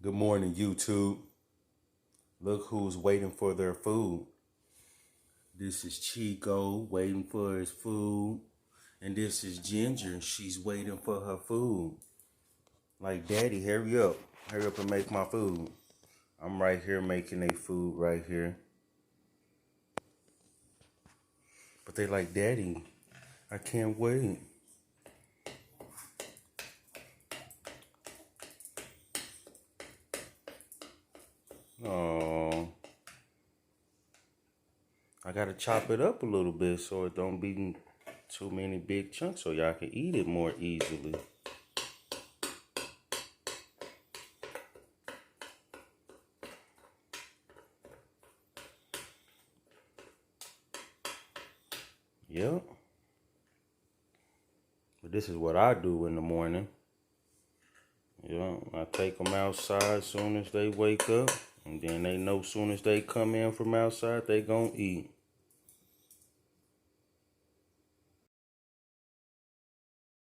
Good morning, YouTube. Look who's waiting for their food. This is Chico waiting for his food. And this is Ginger. She's waiting for her food. Like, Daddy, hurry up. Hurry up and make my food. I'm right here making their food right here. But they like, Daddy, I can't wait. Oh, I gotta chop it up a little bit so it don't be too many big chunks so y'all can eat it more easily. Yep. But this is what I do in the morning. I take them outside as soon as they wake up. And then they know as soon as they come in from outside, they gonna eat.